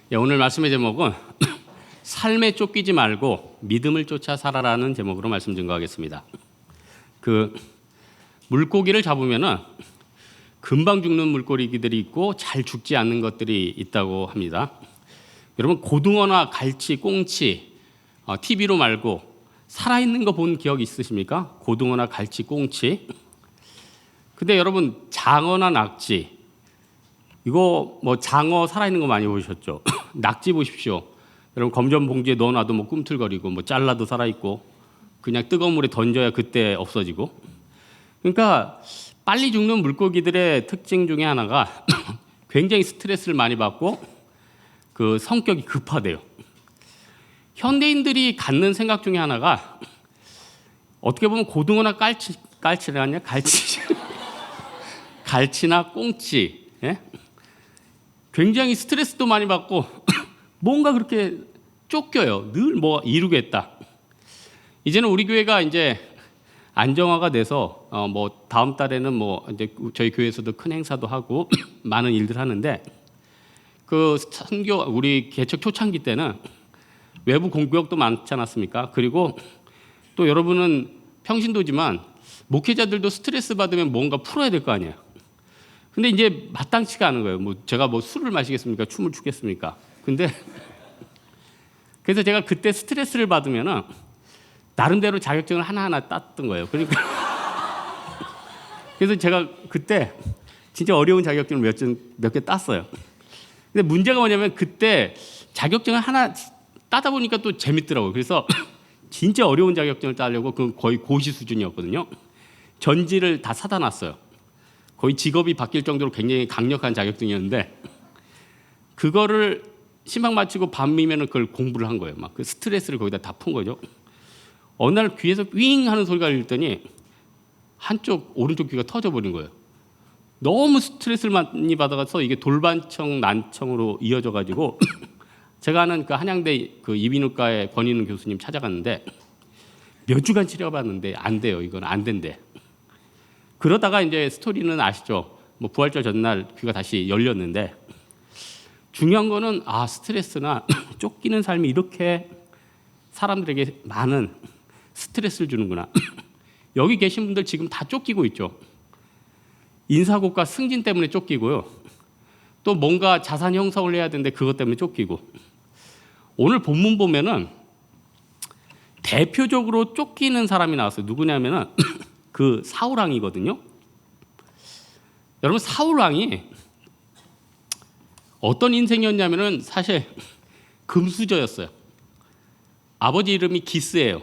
오늘 말씀의 제목은 삶에 쫓기지 말고 믿음을 쫓아 살아라는 제목으로 말씀 증거하겠습니다. 물고기를 잡으면은 금방 죽는 물고기들이 있고 잘 죽지 않는 것들이 있다고 합니다. 여러분 고등어나 갈치, 꽁치 TV로 말고 살아있는 거 본 기억 있으십니까? 고등어나 갈치, 꽁치. 근데 여러분 장어나 낙지 이거 장어 살아있는 거 많이 보셨죠? 낙지 보십시오. 여러분 검전 봉지에 넣어놔도 꿈틀거리고 잘라도 살아있고 그냥 뜨거운 물에 던져야 그때 없어지고. 그러니까 빨리 죽는 물고기들의 특징 중에 하나가 굉장히 스트레스를 많이 받고 그 성격이 급하대요. 현대인들이 갖는 생각 중에 하나가 어떻게 보면 고등어나 갈치나 꽁치, 예? 굉장히 스트레스도 많이 받고 뭔가 그렇게 쫓겨요. 늘 이루겠다. 이제는 우리 교회가 이제 안정화가 돼서 다음 달에는 이제 저희 교회에서도 큰 행사도 하고 많은 일들 하는데 그 선교 우리 개척 초창기 때는 외부 공격도 많지 않았습니까? 그리고 또 여러분은 평신도지만 목회자들도 스트레스 받으면 뭔가 풀어야 될 거 아니에요. 근데 이제 마땅치가 않은 거예요. 제가 술을 마시겠습니까? 춤을 추겠습니까? 근데 그래서 제가 그때 스트레스를 받으면은 나름대로 자격증을 하나하나 땄던 거예요. 그러니까 그래서 제가 그때 진짜 어려운 자격증을 몇 개 땄어요. 근데 문제가 뭐냐면 그때 자격증을 하나 따다 보니까 또 재밌더라고요. 그래서 진짜 어려운 자격증을 따려고 그 거의 고시 수준이었거든요. 전지를 다 사다 놨어요. 거의 직업이 바뀔 정도로 굉장히 강력한 자격증이었는데 그거를 신방 마치고 밤이면 그걸 공부를 한 거예요. 그 스트레스를 거기다 다 푼 거죠. 어느 날 귀에서 윙 하는 소리가 들리더니 한쪽 오른쪽 귀가 터져버린 거예요. 너무 스트레스를 많이 받아서 이게 돌반청, 난청으로 이어져가지고 제가 아는 그 한양대 그 이비인후과의 권인우 교수님 찾아갔는데 몇 주간 치료받았는데 안 돼요. 이건 안 된대. 그러다가 이제 스토리는 아시죠? 부활절 전날 귀가 다시 열렸는데 중요한 거는 스트레스나 쫓기는 삶이 이렇게 사람들에게 많은 스트레스를 주는구나. 여기 계신 분들 지금 다 쫓기고 있죠. 인사고과 승진 때문에 쫓기고요. 또 뭔가 자산 형성을 해야 되는데 그것 때문에 쫓기고. 오늘 본문 보면은 대표적으로 쫓기는 사람이 나왔어요. 누구냐면은 그 사울왕이거든요. 여러분 사울왕이 어떤 인생이었냐면은 사실 금수저였어요. 아버지 이름이 기스예요.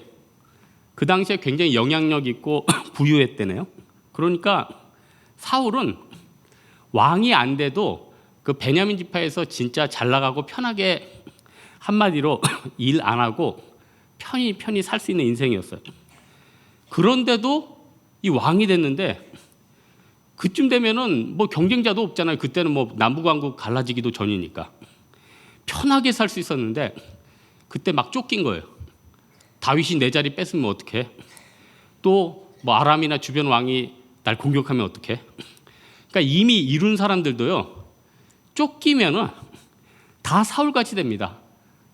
그 당시에 굉장히 영향력 있고 부유했대네요. 그러니까 사울은 왕이 안 돼도 그 베냐민 지파에서 진짜 잘 나가고 편하게 한마디로 일 안 하고 편히 살 수 있는 인생이었어요. 그런데도 이 왕이 됐는데 그쯤 되면은 경쟁자도 없잖아요. 그때는 남북왕국 갈라지기도 전이니까 편하게 살 수 있었는데 그때 막 쫓긴 거예요. 다윗이 내 자리 뺏으면 어떡해? 또 아람이나 주변 왕이 날 공격하면 어떡해? 그러니까 이미 이룬 사람들도요 쫓기면은 다 사울같이 됩니다.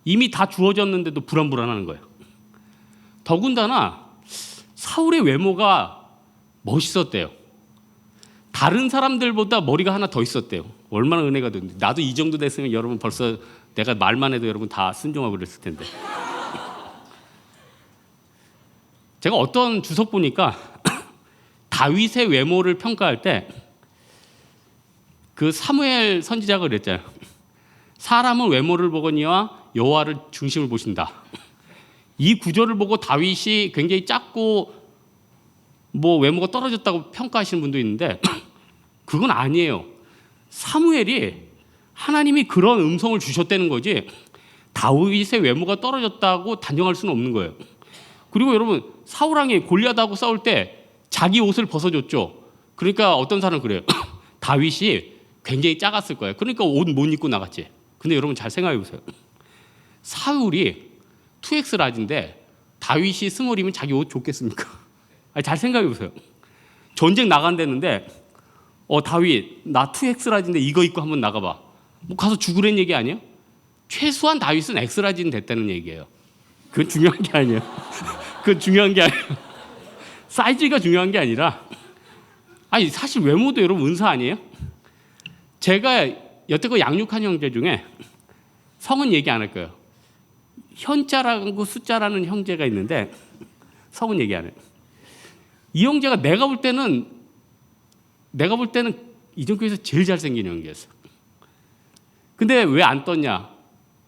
이미 다 주어졌는데도 불안불안하는 거예요. 더군다나 사울의 외모가 멋있었대요. 다른 사람들보다 머리가 하나 더 있었대요. 얼마나 은혜가 됐는데. 나도 이 정도 됐으면 여러분 벌써 내가 말만 해도 여러분 다 순종하고 그랬을 텐데. 제가 어떤 주석 보니까 다윗의 외모를 평가할 때 그 사무엘 선지자가 그랬잖아요. 사람은 외모를 보거니와 여호와를 중심을 보신다. 이 구절을 보고 다윗이 굉장히 작고 외모가 떨어졌다고 평가하시는 분도 있는데 그건 아니에요. 사무엘이 하나님이 그런 음성을 주셨다는 거지 다윗의 외모가 떨어졌다고 단정할 수는 없는 거예요. 그리고 여러분 사울왕이 골리앗하고 싸울 때 자기 옷을 벗어줬죠. 그러니까 어떤 사람은 그래요. 다윗이 굉장히 작았을 거예요. 그러니까 옷 못 입고 나갔지. 근데 여러분 잘 생각해 보세요. 사울이 2X 라지인데 다윗이 스몰이면 자기 옷 줬겠습니까? 잘 생각해 보세요. 전쟁 나간다는데 다윗 나 2X 라지인데 이거 입고 한번 나가봐. 가서 죽으란 얘기 아니에요? 최소한 다윗은 엑스라지는 됐다는 얘기예요. 그건 중요한 게 아니에요. 그건 중요한 게 아니에요. 사이즈가 중요한 게 아니라, 아니 사실 외모도 여러분 은사 아니에요? 제가 여태껏 양육한 형제 중에 성은 얘기 안 할 거예요. 현자라고 숫자라는 형제가 있는데 성은 얘기 안 해요. 이 형제가 내가 볼 때는 이전교회에서 제일 잘생긴 형제였어. 근데 왜 안 떴냐?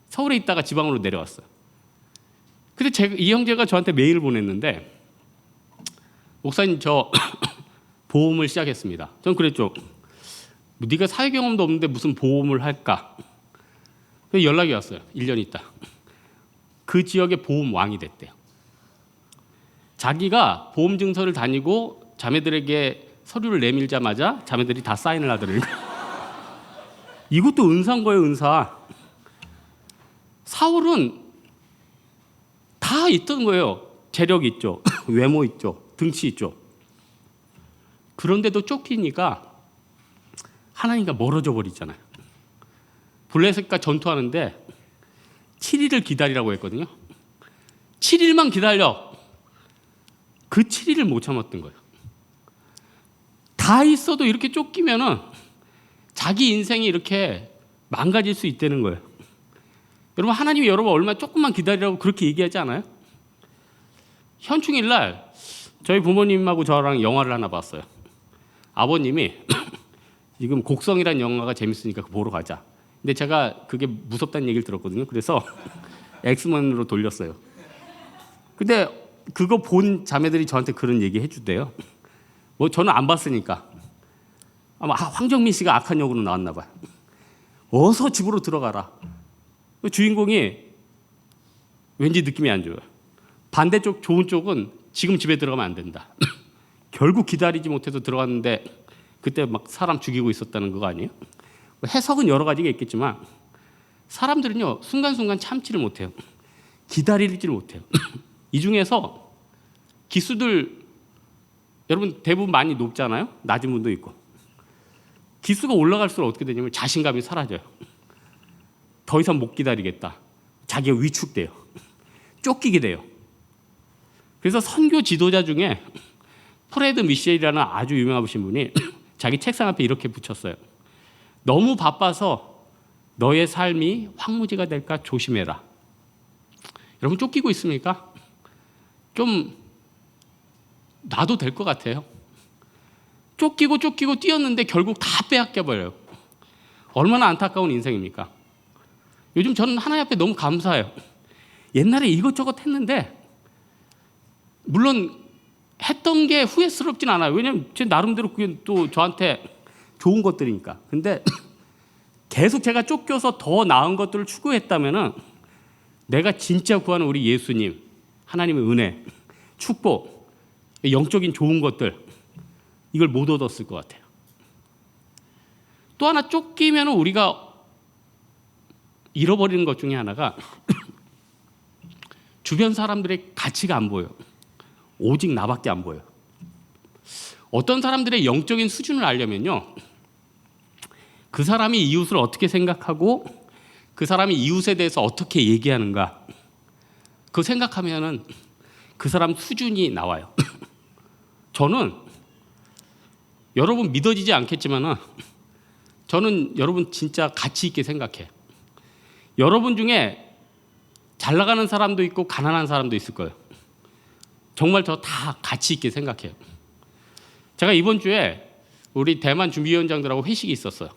서울에 있다가 지방으로 내려왔어요. 근데 이 형제가 저한테 메일을 보냈는데, 목사님 저 보험을 시작했습니다. 전 그랬죠. 네가 사회 경험도 없는데 무슨 보험을 할까? 그래서 연락이 왔어요. 1년 있다. 그 지역의 보험 왕이 됐대요. 자기가 보험 증서를 다니고 자매들에게 서류를 내밀자마자 자매들이 다 사인을 하더라고요. 이것도 은사인 거예요, 은사. 사울은 다 있던 거예요. 재력 있죠. 외모 있죠. 등치 있죠. 그런데도 쫓기니까 하나님과 멀어져 버리잖아요. 블레셋과 전투하는데 7일을 기다리라고 했거든요. 7일만 기다려. 그 7일을 못 참았던 거예요. 다 있어도 이렇게 쫓기면은 자기 인생이 이렇게 망가질 수 있다는 거예요. 여러분, 하나님이 여러분 얼마 조금만 기다리라고 그렇게 얘기하지 않아요? 현충일 날 저희 부모님하고 저랑 영화를 하나 봤어요. 아버님이 지금 곡성이라는 영화가 재밌으니까 그거 보러 가자. 근데 제가 그게 무섭다는 얘기를 들었거든요. 그래서 엑스맨으로 돌렸어요. 근데 그거 본 자매들이 저한테 그런 얘기 해주대요. 뭐 저는 안 봤으니까. 아마 황정민 씨가 악한 역으로 나왔나 봐요. 어서 집으로 들어가라. 주인공이 왠지 느낌이 안 좋아요. 반대쪽 좋은 쪽은 지금 집에 들어가면 안 된다. 결국 기다리지 못해서 들어갔는데 그때 막 사람 죽이고 있었다는 거 아니에요? 해석은 여러 가지가 있겠지만 사람들은요 순간순간 참지를 못해요. 기다리지를 못해요. 이 중에서 기수들 여러분 대부분 많이 높잖아요. 낮은 분도 있고. 기수가 올라갈수록 어떻게 되냐면 자신감이 사라져요. 더 이상 못 기다리겠다. 자기가 위축돼요. 쫓기게 돼요. 그래서 선교 지도자 중에 프레드 미셸이라는 아주 유명하신 분이 자기 책상 앞에 이렇게 붙였어요. 너무 바빠서 너의 삶이 황무지가 될까 조심해라. 여러분 쫓기고 있습니까? 좀 놔도 될 것 같아요. 쫓기고 뛰었는데 결국 다 빼앗겨버려요. 얼마나 안타까운 인생입니까? 요즘 저는 하나님 앞에 너무 감사해요. 옛날에 이것저것 했는데 물론 했던 게 후회스럽진 않아요. 왜냐하면 제 나름대로 그게 또 저한테 좋은 것들이니까. 근데 계속 제가 쫓겨서 더 나은 것들을 추구했다면은 내가 진짜 구하는 우리 예수님, 하나님의 은혜, 축복, 영적인 좋은 것들 이걸 못 얻었을 것 같아요. 또 하나 쫓기면 우리가 잃어버리는 것 중에 하나가 주변 사람들의 가치가 안 보여요. 오직 나밖에 안 보여요. 어떤 사람들의 영적인 수준을 알려면요, 그 사람이 이웃을 어떻게 생각하고 그 사람이 이웃에 대해서 어떻게 얘기하는가, 그거 생각하면은 그 사람 수준이 나와요. 저는 여러분 믿어지지 않겠지만은 저는 여러분 진짜 가치 있게 생각해요. 여러분 중에 잘 나가는 사람도 있고 가난한 사람도 있을 거예요. 정말 저 다 가치 있게 생각해요. 제가 이번 주에 우리 대만 준비위원장들하고 회식이 있었어요.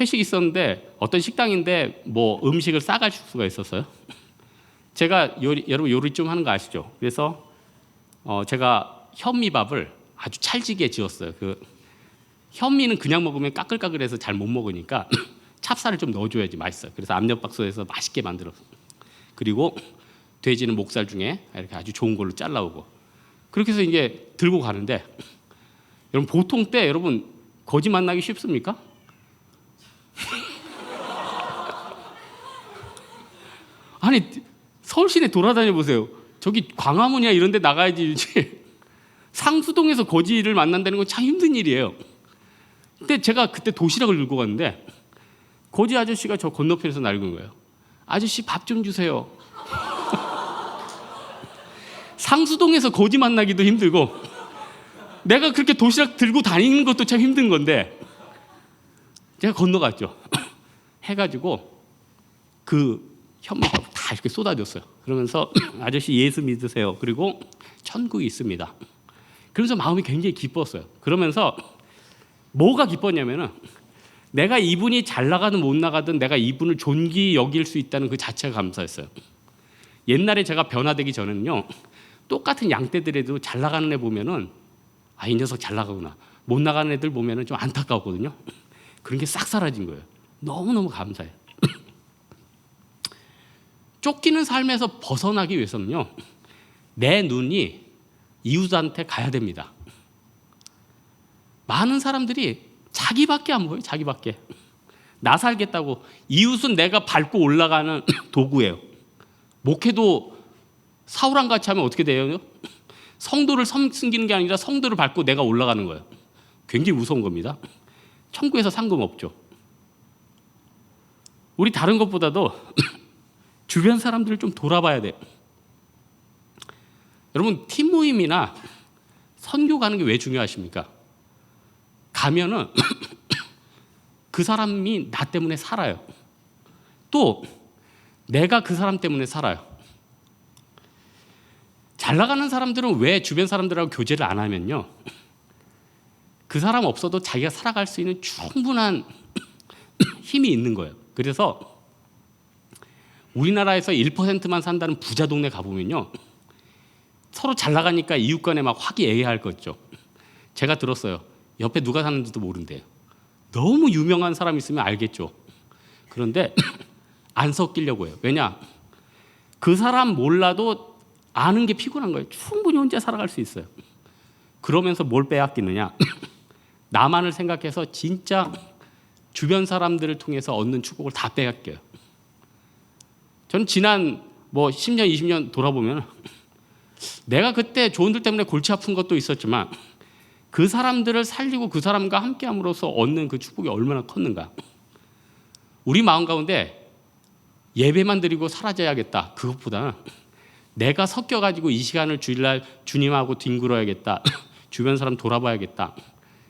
회식이 있었는데 어떤 식당인데 뭐 음식을 싸갈 수가 있었어요. 제가 여러분 요리 좀 하는 거 아시죠? 그래서 제가 현미밥을 아주 찰지게 지었어요. 그 현미는 그냥 먹으면 까끌까끌해서 잘 못 먹으니까 찹쌀을 좀 넣어줘야지 맛있어요. 그래서 압력밥솥에서 맛있게 만들었어요. 그리고 돼지는 목살 중에 이렇게 아주 좋은 걸로 잘라오고, 그렇게 해서 이제 들고 가는데, 여러분 보통 때 여러분 거지 만나기 쉽습니까? 아니 서울 시내 돌아다녀 보세요. 저기 광화문이나 이런 데 나가야지. 상수동에서 거지를 만난다는 건 참 힘든 일이에요. 근데 제가 그때 도시락을 들고 갔는데 고지 아저씨가 저 건너편에서 낡은 거예요. 아저씨 밥 좀 주세요. 상수동에서 고지 만나기도 힘들고 내가 그렇게 도시락 들고 다니는 것도 참 힘든 건데 제가 건너갔죠. 해가지고 그 현미밥을 다 이렇게 쏟아줬어요. 그러면서 아저씨 예수 믿으세요. 그리고 천국이 있습니다. 그러면서 마음이 굉장히 기뻤어요. 그러면서 뭐가 기뻤냐면은 내가 이분이 잘 나가든 못 나가든 내가 이분을 존귀 여길 수 있다는 그 자체가 감사했어요. 옛날에 제가 변화되기 전에는요, 똑같은 양떼들에도 잘 나가는 애 보면은 아, 이 녀석 잘 나가구나. 못 나가는 애들 보면은 좀 안타까웠거든요. 그런 게 싹 사라진 거예요. 너무너무 감사해요. 쫓기는 삶에서 벗어나기 위해서는요, 내 눈이 이웃한테 가야 됩니다. 많은 사람들이 자기밖에 안 보여요. 자기밖에. 나 살겠다고. 이웃은 내가 밟고 올라가는 도구예요. 목회도 사울랑 같이 하면 어떻게 돼요? 성도를 섬기는 게 아니라 성도를 밟고 내가 올라가는 거예요. 굉장히 무서운 겁니다. 천국에서 상금 없죠. 우리 다른 것보다도 주변 사람들을 좀 돌아봐야 돼요. 여러분, 팀 모임이나 선교 가는 게 왜 중요하십니까? 가면은 그 사람이 나 때문에 살아요. 또 내가 그 사람 때문에 살아요. 잘 나가는 사람들은 왜 주변 사람들하고 교제를 안 하면요, 그 사람 없어도 자기가 살아갈 수 있는 충분한 힘이 있는 거예요. 그래서 우리나라에서 1%만 산다는 부자 동네 가보면요, 서로 잘 나가니까 이웃 간에 막 화기애애할 거죠. 제가 들었어요. 옆에 누가 사는지도 모른대요. 너무 유명한 사람 있으면 알겠죠. 그런데 안 섞이려고 해요. 왜냐? 그 사람 몰라도 아는 게 피곤한 거예요. 충분히 혼자 살아갈 수 있어요. 그러면서 뭘 빼앗기느냐? 나만을 생각해서 진짜 주변 사람들을 통해서 얻는 축복을 다 빼앗겨요. 저는 지난 10년, 20년 돌아보면 내가 그때 조언들 때문에 골치 아픈 것도 있었지만 그 사람들을 살리고 그 사람과 함께함으로써 얻는 그 축복이 얼마나 컸는가. 우리 마음 가운데 예배만 드리고 사라져야겠다, 그것보다는 내가 섞여가지고 이 시간을 주일날 주님하고 뒹굴어야겠다, 주변 사람 돌아봐야겠다,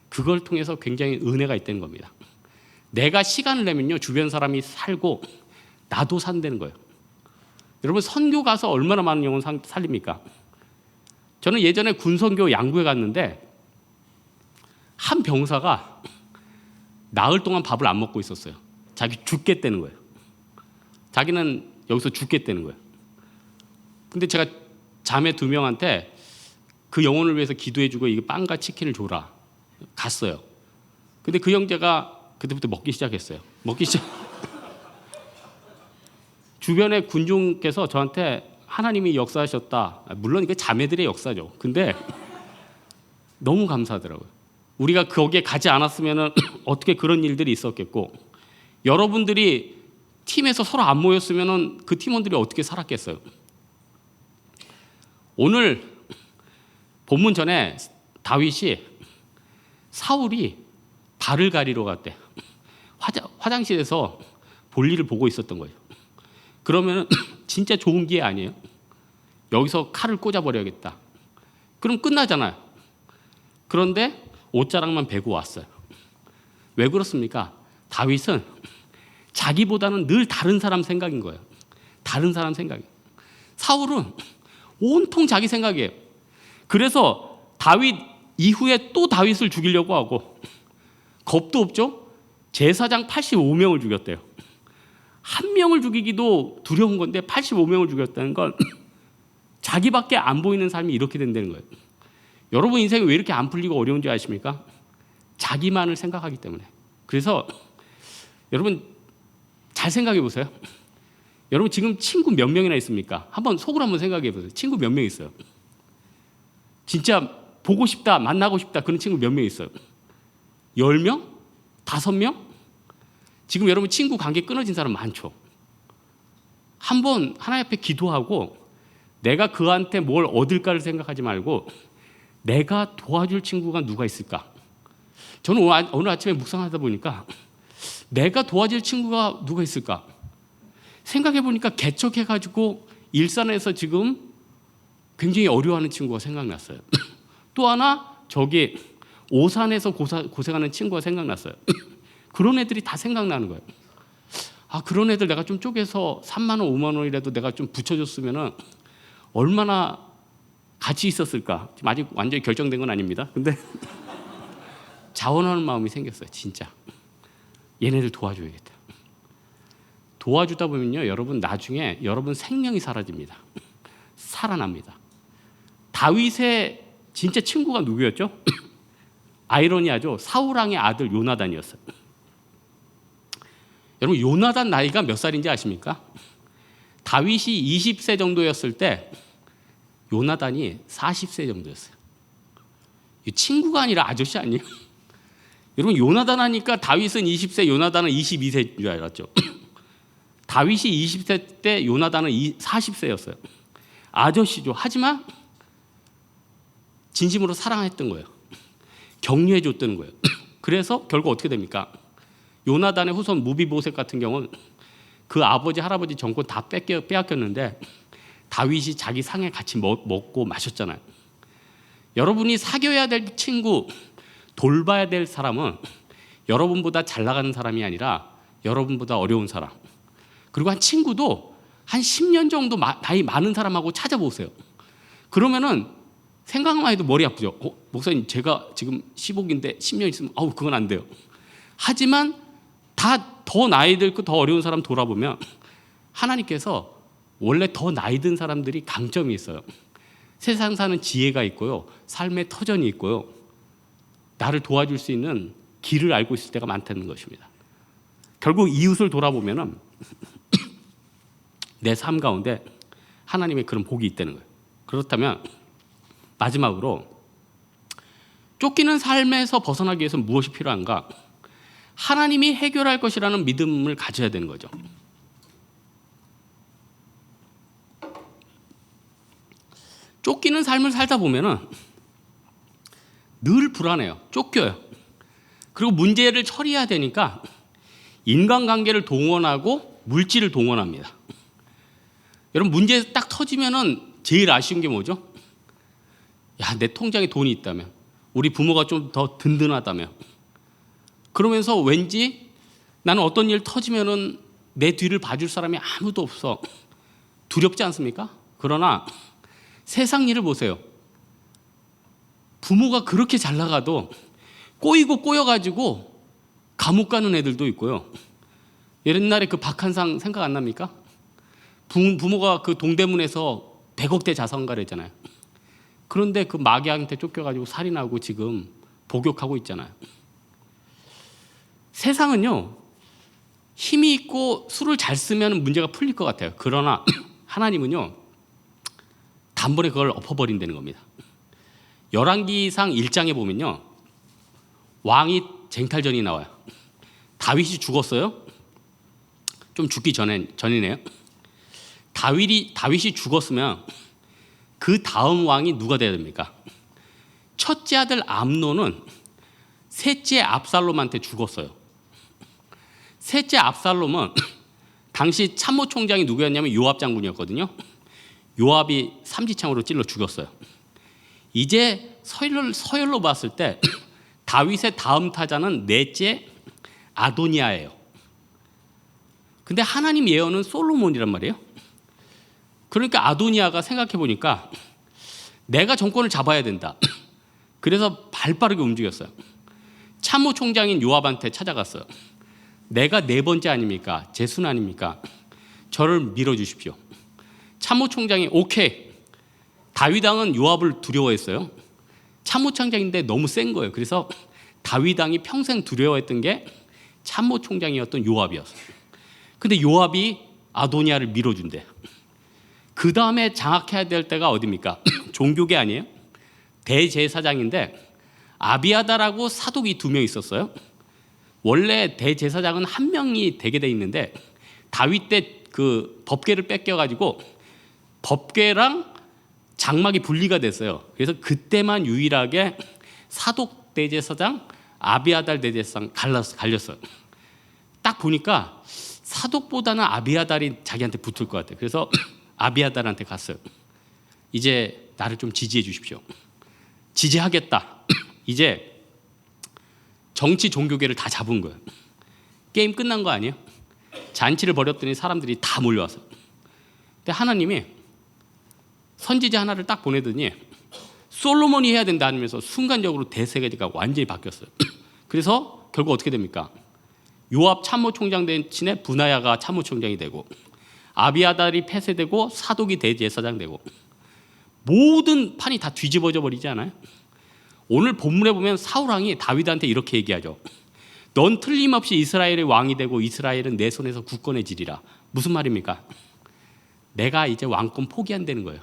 그걸 통해서 굉장히 은혜가 있다는 겁니다. 내가 시간을 내면요, 주변 사람이 살고 나도 산다는 거예요. 여러분, 선교 가서 얼마나 많은 영혼 살립니까? 저는 예전에 군선교 양구에 갔는데 한 병사가 나흘 동안 밥을 안 먹고 있었어요. 자기 죽겠다는 거예요. 자기는 여기서 죽겠다는 거예요. 근데 제가 자매 2명한테 그 영혼을 위해서 기도해주고 이게 빵과 치킨을 줘라. 갔어요. 근데 그 형제가 그때부터 먹기 시작했어요. 주변에 군중께서 저한테 하나님이 역사하셨다. 물론 이게 자매들의 역사죠. 근데 너무 감사하더라고요. 우리가 거기에 가지 않았으면 어떻게 그런 일들이 있었겠고, 여러분들이 팀에서 서로 안 모였으면 그 팀원들이 어떻게 살았겠어요. 오늘 본문 전에 다윗이 사울이 발을 가리러 갔대. 화장실에서 볼일을 보고 있었던 거예요. 그러면 진짜 좋은 기회 아니에요? 여기서 칼을 꽂아버려야겠다. 그럼 끝나잖아요. 그런데 옷자락만 베고 왔어요. 왜 그렇습니까? 다윗은 자기보다는 늘 다른 사람 생각인 거예요. 다른 사람 생각이에요. 사울은 온통 자기 생각이에요. 그래서 다윗 이후에 또 다윗을 죽이려고 하고, 겁도 없죠? 제사장 85명을 죽였대요. 한 명을 죽이기도 두려운 건데 85명을 죽였다는 건 자기밖에 안 보이는 삶이 이렇게 된다는 거예요. 여러분 인생이 왜 이렇게 안 풀리고 어려운지 아십니까? 자기만을 생각하기 때문에. 그래서 여러분 잘 생각해 보세요. 여러분 지금 친구 몇 명이나 있습니까? 속으로 한번 생각해 보세요. 친구 몇 명 있어요? 진짜 보고 싶다, 만나고 싶다 그런 친구 몇 명 있어요? 10명? 5명? 지금 여러분 친구 관계 끊어진 사람 많죠? 한번 하나님 앞에 기도하고 내가 그한테 뭘 얻을까를 생각하지 말고 내가 도와줄 친구가 누가 있을까? 저는 오늘 아침에 묵상하다 보니까 내가 도와줄 친구가 누가 있을까? 생각해 보니까 개척해가지고 일산에서 지금 굉장히 어려워하는 친구가 생각났어요. 또 하나 저기 오산에서 고생하는 친구가 생각났어요. 그런 애들이 다 생각나는 거예요. 그런 애들 내가 좀 쪼개서 3만 원, 5만 원이라도 내가 좀 붙여줬으면 얼마나 가치 있었을까. 지금 아직 완전히 결정된 건 아닙니다. 근데 자원하는 마음이 생겼어요. 진짜 얘네들 도와줘야겠다. 도와주다 보면요, 여러분 나중에 여러분 생명이 사라집니다. 살아납니다. 다윗의 진짜 친구가 누구였죠? 아이러니하죠. 사울왕의 아들 요나단이었어요. 여러분 요나단 나이가 몇 살인지 아십니까? 다윗이 20세 정도였을 때 요나단이 40세 정도였어요. 친구가 아니라 아저씨 아니에요? 여러분 요나단 하니까 다윗은 20세, 요나단은 22세인 줄 알았죠. 다윗이 20세 때 요나단은 40세였어요. 아저씨죠. 하지만 진심으로 사랑했던 거예요. 격려해 줬던 거예요. 그래서 결국 어떻게 됩니까? 요나단의 후손 무비보셋 같은 경우는 그 아버지 할아버지 정권 다 빼앗겼는데 다윗이 자기 상에 같이 먹고 마셨잖아요. 여러분이 사귀어야 될 친구, 돌봐야 될 사람은 여러분보다 잘 나가는 사람이 아니라 여러분보다 어려운 사람. 그리고 한 친구도 한 10년 정도 나이 많은 사람하고 찾아보세요. 그러면은 생각만 해도 머리 아프죠. 목사님 제가 지금 15기인데 10년 있으면 그건 안 돼요. 하지만 다 더 나이 들고 더 어려운 사람 돌아보면 하나님께서 원래 더 나이 든 사람들이 강점이 있어요. 세상 사는 지혜가 있고요. 삶의 터전이 있고요. 나를 도와줄 수 있는 길을 알고 있을 때가 많다는 것입니다. 결국 이웃을 돌아보면 내 삶 가운데 하나님의 그런 복이 있다는 거예요. 그렇다면 마지막으로 쫓기는 삶에서 벗어나기 위해서 무엇이 필요한가? 하나님이 해결할 것이라는 믿음을 가져야 되는 거죠. 쫓기는 삶을 살다 보면은 늘 불안해요. 쫓겨요. 그리고 문제를 처리해야 되니까 인간관계를 동원하고 물질을 동원합니다. 여러분 문제 딱 터지면은 제일 아쉬운 게 뭐죠? 내 통장에 돈이 있다면, 우리 부모가 좀 더 든든하다면, 그러면서 왠지 나는 어떤 일 터지면은 내 뒤를 봐줄 사람이 아무도 없어. 두렵지 않습니까? 그러나 세상 일을 보세요. 부모가 그렇게 잘 나가도 꼬여가지고 감옥 가는 애들도 있고요. 옛날에 그 박한상 생각 안 납니까? 부모가 그 동대문에서 100억대 자산가를 했잖아요. 그런데 그 마귀한테 쫓겨가지고 살인하고 지금 복역하고 있잖아요. 세상은요, 힘이 있고 술을 잘 쓰면 문제가 풀릴 것 같아요. 그러나 하나님은요, 단번에 그걸 엎어버린다는 겁니다. 열왕기상 1장에 보면요, 왕이 쟁탈전이 나와요. 다윗이 죽었어요. 좀 죽기 전이네요. 다윗이 죽었으면 그 다음 왕이 누가 돼야 됩니까? 첫째 아들 암논은 셋째 압살롬한테 죽었어요. 셋째 압살롬은 당시 참모총장이 누구였냐면 요압 장군이었거든요. 요압이 삼지창으로 찔러 죽였어요. 이제 서열로 봤을 때 다윗의 다음 타자는 넷째 아도니아예요. 근데 하나님 예언은 솔로몬이란 말이에요. 그러니까 아도니아가 생각해 보니까 내가 정권을 잡아야 된다. 그래서 발빠르게 움직였어요. 참모총장인 요압한테 찾아갔어요. 내가 네 번째 아닙니까? 제 순 아닙니까? 저를 밀어주십시오. 참모총장이 오케이. 다윗왕은 요압을 두려워했어요. 참모총장인데 너무 센 거예요. 그래서 다윗왕이 평생 두려워했던 게 참모총장이었던 요압이었어요. 근데 요압이 아도니아를 밀어준대. 그 다음에 장악해야 될 때가 어디입니까? 종교계 아니에요? 대제사장인데 아비아다라고 사독이 2명 있었어요. 원래 대제사장은 1명이 되게 돼 있는데 다윗 때 그 법궤를 뺏겨가지고 법궤랑 장막이 분리가 됐어요. 그래서 그때만 유일하게 사독 대제사장, 아비아달 대제사장 갈렸어요. 딱 보니까 사독보다는 아비아달이 자기한테 붙을 것 같아요. 그래서 아비아달한테 갔어요. 이제 나를 좀 지지해 주십시오. 지지하겠다. 이제 정치 종교계를 다 잡은 거예요. 게임 끝난 거 아니에요? 잔치를 벌였더니 사람들이 다 몰려와서. 근데 하나님이 선지자 하나를 딱 보내더니 솔로몬이 해야 된다 하면서 순간적으로 대세가 완전히 바뀌었어요. 그래서 결국 어떻게 됩니까? 요압 참모총장 대신에 분하야가 참모총장이 되고, 아비아달이 폐쇄되고 사독이 대제사장 되고, 모든 판이 다 뒤집어져 버리지 않아요? 오늘 본문에 보면 사울 왕이 다윗한테 이렇게 얘기하죠. 넌 틀림없이 이스라엘의 왕이 되고 이스라엘은 내 손에서 굳건해지리라. 무슨 말입니까? 내가 이제 왕권 포기한다는 거예요.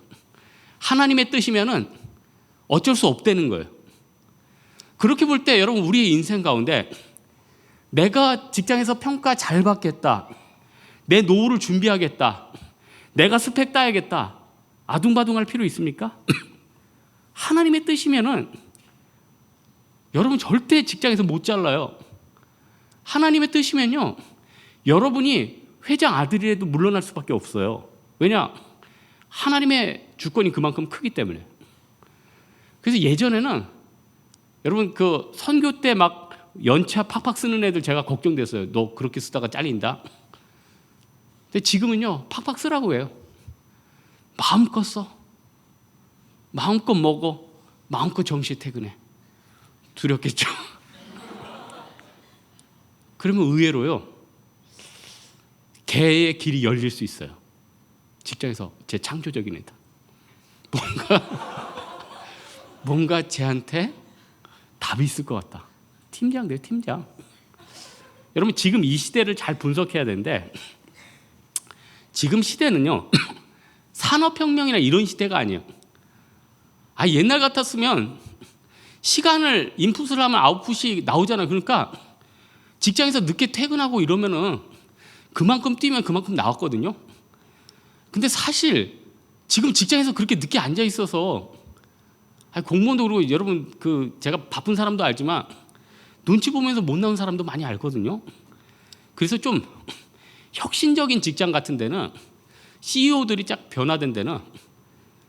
하나님의 뜻이면은 어쩔 수 없다는 거예요. 그렇게 볼 때 여러분, 우리의 인생 가운데 내가 직장에서 평가 잘 받겠다, 내 노후를 준비하겠다, 내가 스펙 따야겠다, 아둥바둥할 필요 있습니까? 하나님의 뜻이면은 여러분 절대 직장에서 못 잘라요. 하나님의 뜻이면요, 여러분이 회장 아들이라도 물러날 수밖에 없어요. 왜냐? 하나님의 주권이 그만큼 크기 때문에. 그래서 예전에는 여러분 그 선교 때 막 연차 팍팍 쓰는 애들 제가 걱정됐어요. 너 그렇게 쓰다가 잘린다. 근데 지금은요, 팍팍 쓰라고 해요. 마음껏 써, 마음껏 먹어, 마음껏 정시에 퇴근해. 두렵겠죠? 그러면 의외로요, 개의 길이 열릴 수 있어요. 직장에서 제 창조적인 애다. 뭔가 쟤한테 답이 있을 것 같다. 팀장 돼요, 팀장. 여러분, 지금 이 시대를 잘 분석해야 되는데, 지금 시대는요, 산업혁명이나 이런 시대가 아니에요. 옛날 같았으면 시간을 인풋을 하면 아웃풋이 나오잖아요. 그러니까 직장에서 늦게 퇴근하고 이러면은 그만큼 뛰면 그만큼 나왔거든요. 근데 사실 지금 직장에서 그렇게 늦게 앉아 있어서, 공무원도 그러고 여러분 그 제가 바쁜 사람도 알지만 눈치 보면서 못 나온 사람도 많이 알거든요. 그래서 좀 혁신적인 직장 같은 데는 CEO들이 쫙 변화된 데는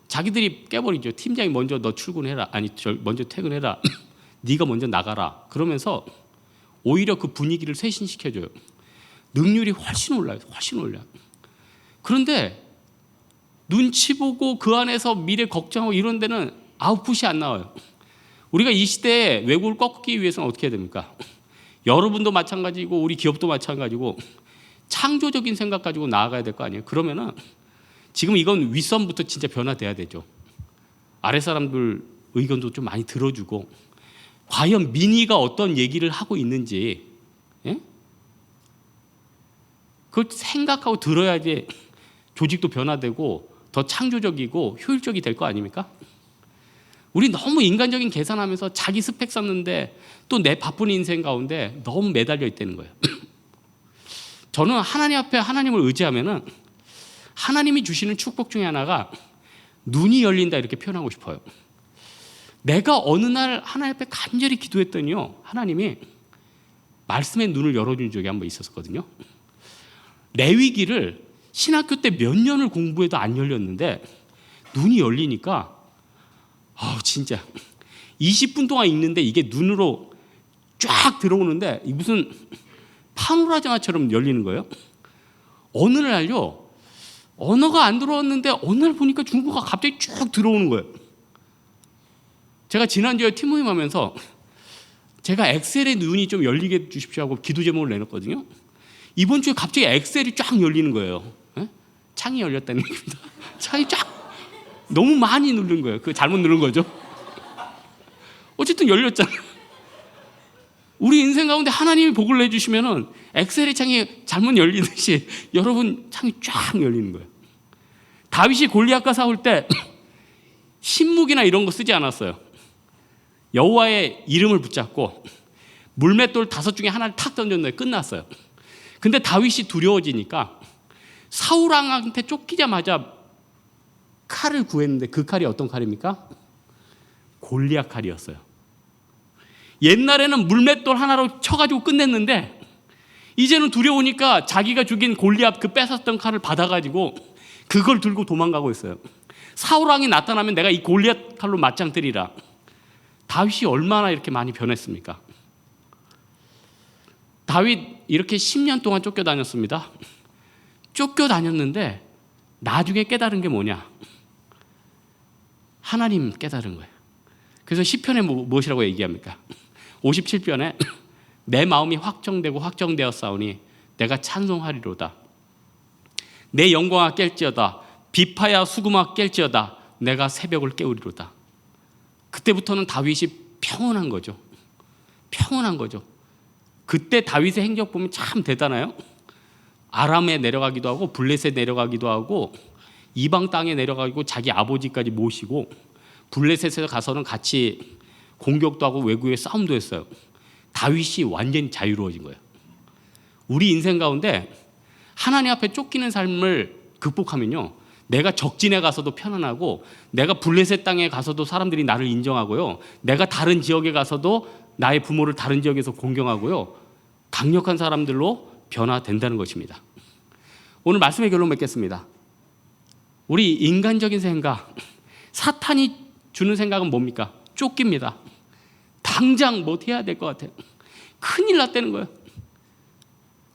자기들이 깨버리죠. 팀장이 먼저 너 출근해라, 아니 먼저 퇴근해라, 네가 먼저 나가라. 그러면서 오히려 그 분위기를 쇄신시켜줘요. 능률이 훨씬 올라요. 훨씬 올라요. 그런데 눈치 보고 그 안에서 미래 걱정하고 이런 데는 아웃풋이 안 나와요. 우리가 이 시대에 외국을 꺾기 위해서는 어떻게 해야 됩니까? 여러분도 마찬가지고 우리 기업도 마찬가지고 창조적인 생각 가지고 나아가야 될 거 아니에요. 그러면은 지금 이건 윗선부터 진짜 변화돼야 되죠. 아래 사람들 의견도 좀 많이 들어주고, 과연 민의가 어떤 얘기를 하고 있는지, 예? 그걸 생각하고 들어야지 조직도 변화되고 더 창조적이고 효율적이 될 거 아닙니까? 우리 너무 인간적인 계산하면서 자기 스펙 쌓는데 또 내 바쁜 인생 가운데 너무 매달려 있다는 거예요. 저는 하나님 앞에 하나님을 의지하면은 하나님이 주시는 축복 중에 하나가 눈이 열린다, 이렇게 표현하고 싶어요. 내가 어느 날 하나님 앞에 간절히 기도했더니요, 하나님이 말씀의 눈을 열어준 적이 한번 있었거든요. 레위기를 신학교 때 몇 년을 공부해도 안 열렸는데 눈이 열리니까 진짜 20분 동안 읽는데 이게 눈으로 쫙 들어오는데 무슨 파노라마처럼 열리는 거예요. 어느 날요, 언어가 안 들어왔는데 어느 날 보니까 중국어가 갑자기 쭉 들어오는 거예요. 제가 지난주에 팀모임 하면서 제가 엑셀의 눈이 좀 열리게 해주십시오 하고 기도 제목을 내놨거든요. 이번 주에 갑자기 엑셀이 쫙 열리는 거예요. 창이 열렸다는 얘기입니다. 창이 쫙 너무 많이 누른 거예요. 그 잘못 누른 거죠. 어쨌든 열렸잖아요. 우리 인생 가운데 하나님이 복을 내주시면은 엑셀의 창이 잘못 열리듯이 여러분 창이 쫙 열리는 거예요. 다윗이 골리앗과 싸울 때 신무기나 이런 거 쓰지 않았어요. 여호와의 이름을 붙잡고 물맷돌 5 중에 하나를 탁 던졌는데 끝났어요. 근데 다윗이 두려워지니까 사울 왕한테 쫓기자마자 칼을 구했는데 그 칼이 어떤 칼입니까? 골리앗 칼이었어요. 옛날에는 물맷돌 하나로 쳐가지고 끝냈는데 이제는 두려우니까 자기가 죽인 골리앗 그 뺏었던 칼을 받아가지고 그걸 들고 도망가고 있어요. 사울 왕이 나타나면 내가 이 골리앗 칼로 맞짱 뜨리라. 다윗이 얼마나 이렇게 많이 변했습니까? 다윗 이렇게 10년 동안 쫓겨다녔습니다. 쫓겨다녔는데 나중에 깨달은 게 뭐냐? 하나님 깨달은 거예요. 그래서 시편에 무엇이라고 얘기합니까? 57편에 내 마음이 확정되고 확정되었사오니 내가 찬송하리로다. 내 영광아 깰지어다. 비파야 수금아 깰지어다. 내가 새벽을 깨우리로다. 그때부터는 다윗이 평온한 거죠. 평온한 거죠. 그때 다윗의 행적 보면 참 대단해요. 아람에 내려가기도 하고 블레셋에 내려가기도 하고 이방 땅에 내려가고 자기 아버지까지 모시고 블레셋에 가서는 같이 공격도 하고 외국에 싸움도 했어요. 다윗이 완전히 자유로워진 거예요. 우리 인생 가운데 하나님 앞에 쫓기는 삶을 극복하면요, 내가 적진에 가서도 편안하고, 내가 블레셋 땅에 가서도 사람들이 나를 인정하고요, 내가 다른 지역에 가서도 나의 부모를 다른 지역에서 공경하고요, 강력한 사람들로 변화된다는 것입니다. 오늘 말씀의 결론 맺겠습니다. 우리 인간적인 생각, 사탄이 주는 생각은 뭡니까? 쫓깁니다. 당장 뭐 해야 될 것 같아요. 큰일 났다는 거예요.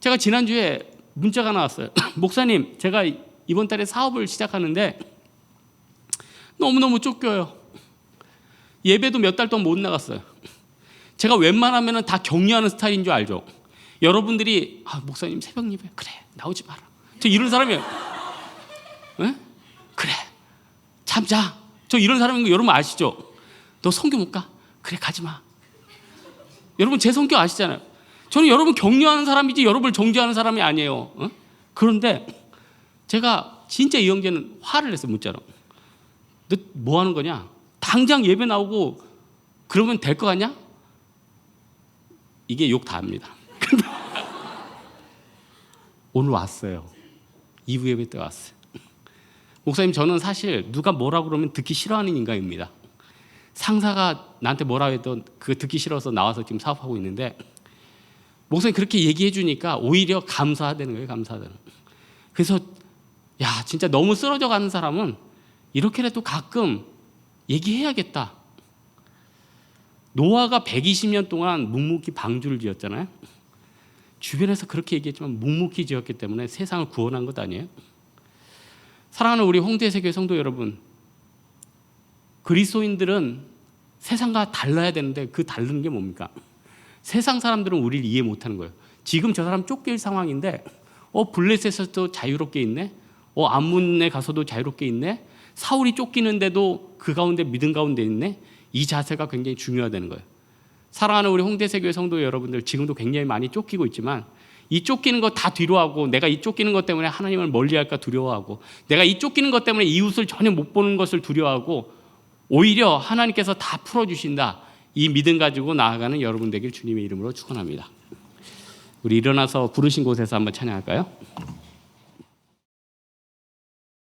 제가 지난주에 문자가 나왔어요. 목사님, 제가 이번 달에 사업을 시작하는데 너무너무 쫓겨요. 예배도 몇 달 동안 못 나갔어요. 제가 웬만하면 다 격려하는 스타일인 줄 알죠. 여러분들이 목사님 새벽 예배 그래 나오지 마라. 저 이런 사람이에요. 에? 그래 참자. 저 이런 사람인 거 여러분 아시죠? 너 성교 못 가? 그래 가지 마. 여러분 제 성격 아시잖아요. 저는 여러분 격려하는 사람이지 여러분을 정죄하는 사람이 아니에요. 그런데 제가 진짜 이 형제는 화를 냈어요. 문자로. 너 뭐 하는 거냐? 당장 예배 나오고 그러면 될 거 같냐? 이게 욕 다 합니다. 오늘 왔어요. 2부 예배 때 왔어요. 목사님, 저는 사실 누가 뭐라고 그러면 듣기 싫어하는 인간입니다. 상사가 나한테 뭐라 해도 그거 듣기 싫어서 나와서 지금 사업하고 있는데, 목사님 그렇게 얘기해 주니까 오히려 감사하다는 거예요. 감사하다는. 그래서 야, 진짜 너무 쓰러져 가는 사람은 이렇게라도 가끔 얘기해야겠다. 노아가 120년 동안 묵묵히 방주를 지었잖아요. 주변에서 그렇게 얘기했지만 묵묵히 지었기 때문에 세상을 구원한 것 아니에요? 사랑하는 우리 홍대세교회 성도 여러분, 그리스도인들은 세상과 달라야 되는데 그 다른 게 뭡니까? 세상 사람들은 우리를 이해 못하는 거예요. 지금 저 사람 쫓길 상황인데 블레셋에서도 자유롭게 있네, 암몬에 가서도 자유롭게 있네, 사울이 쫓기는데도 그 가운데 믿음 가운데 있네. 이 자세가 굉장히 중요하다는 거예요. 사랑하는 우리 홍대세교회 성도 여러분들, 지금도 굉장히 많이 쫓기고 있지만 이 쫓기는 거 다 뒤로하고, 내가 이 쫓기는 것 때문에 하나님을 멀리할까 두려워하고, 내가 이 쫓기는 것 때문에 이웃을 전혀 못 보는 것을 두려워하고, 오히려 하나님께서 다 풀어주신다, 이 믿음 가지고 나아가는 여러분 되길 주님의 이름으로 축원합니다. 우리 일어나서 부르신 곳에서 한번 찬양할까요?